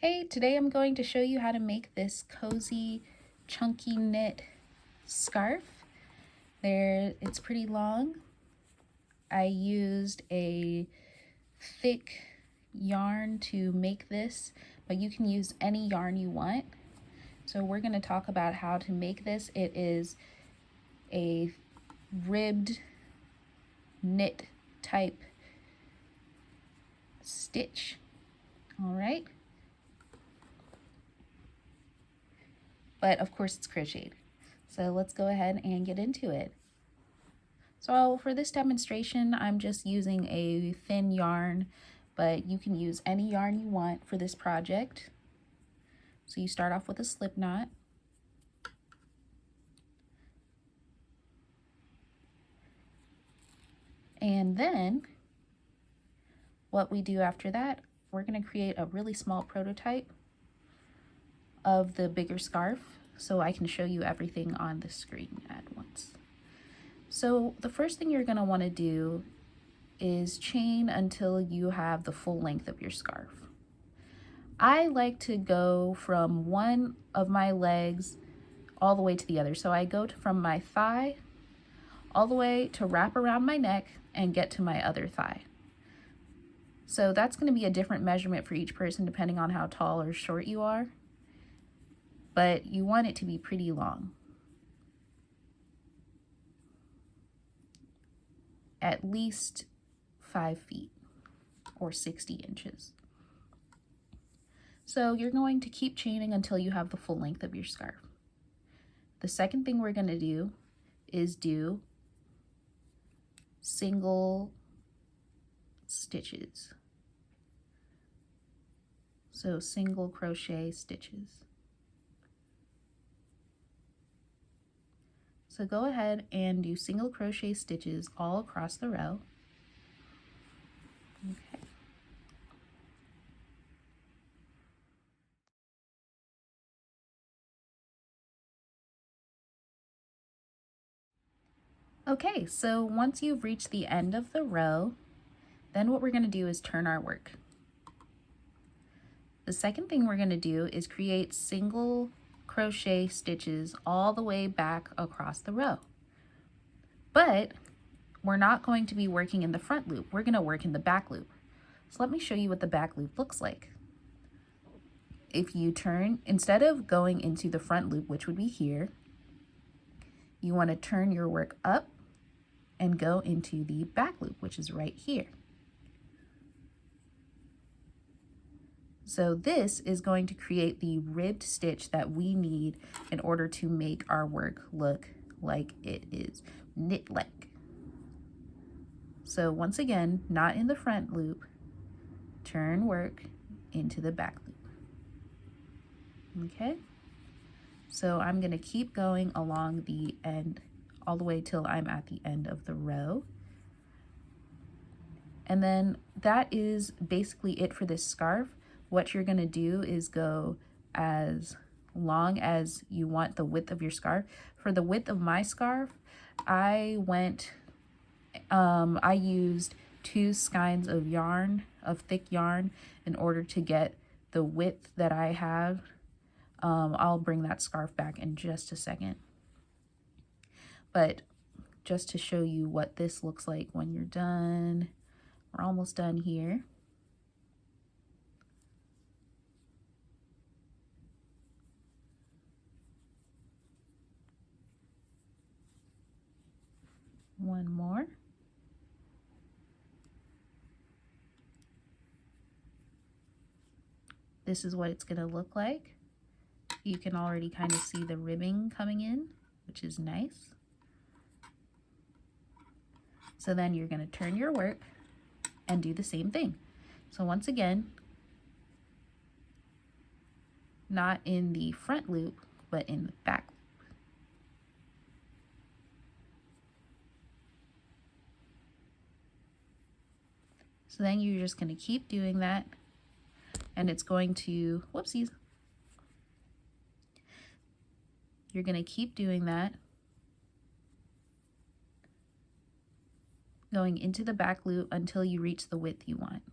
Hey, today I'm going to show you how to make this cozy, chunky knit scarf. It's pretty long. I used a thick yarn to make this, but you can use any yarn you want. So we're going to talk about how to make this. It is a ribbed knit type stitch. All right. But of course it's crocheted. So let's go ahead and get into it. So for this demonstration, I'm just using a thin yarn, but you can use any yarn you want for this project. So you start off with a slip knot. And then what we do after that, we're going to create a really small prototype of the bigger scarf so I can show you everything on the screen at once. So the first thing you're going to want to do is chain until you have the full length of your scarf. I like to go from one of my legs all the way to the other. So I go from my thigh all the way to wrap around my neck and get to my other thigh. So that's going to be a different measurement for each person depending on how tall or short you are. But you want it to be pretty long. At least 5 feet or 60 inches. So you're going to keep chaining until you have the full length of your scarf. The second thing we're going to do is do single stitches. So single crochet stitches. So go ahead and do single crochet stitches all across the row. Okay. Okay, so once you've reached the end of the row, then what we're going to do is turn our work. The second thing we're going to do is create single crochet stitches all the way back across the row. But we're not going to be working in the front loop. We're going to work in the back loop. So let me show you what the back loop looks like. If you turn, instead of going into the front loop, which would be here, you want to turn your work up and go into the back loop, which is right here. So this is going to create the ribbed stitch that we need in order to make our work look like it is knit-like. So once again, not in the front loop, turn work into the back loop. Okay? So I'm going to keep going along the end all the way till I'm at the end of the row. And then that is basically it for this scarf. What you're going to do is go as long as you want the width of your scarf. For the width of my scarf, I used 2 skeins of yarn, of thick yarn, in order to get the width that I have. I'll bring that scarf back in just a second. But just to show you what this looks like when you're done, we're almost done here. One more. This is what it's going to look like. You can already kind of see the ribbing coming in, which is nice. So then you're going to turn your work and do the same thing. So once again, not in the front loop, but in the back loop. So then you're just going to keep doing that, and it's going to, whoopsies. You're going to keep doing that, going into the back loop until you reach the width you want.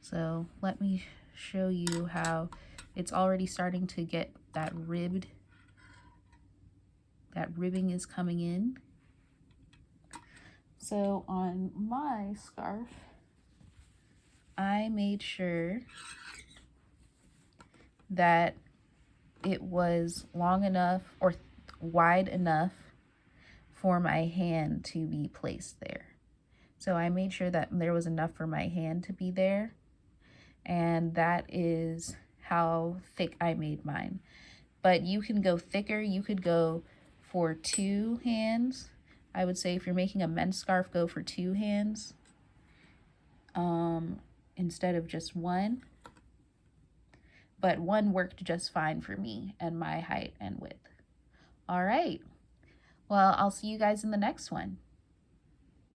So let me show you how it's already starting to get that ribbing is coming in. So on my scarf, I made sure that it was long enough or wide enough for my hand to be placed there. So I made sure that there was enough for my hand to be there, and that is how thick I made mine. But you can go thicker. You could go for 2 hands. I would say if you're making a men's scarf, go for 2 hands instead of just 1. But 1 worked just fine for me and my height and width. All right. Well, I'll see you guys in the next one.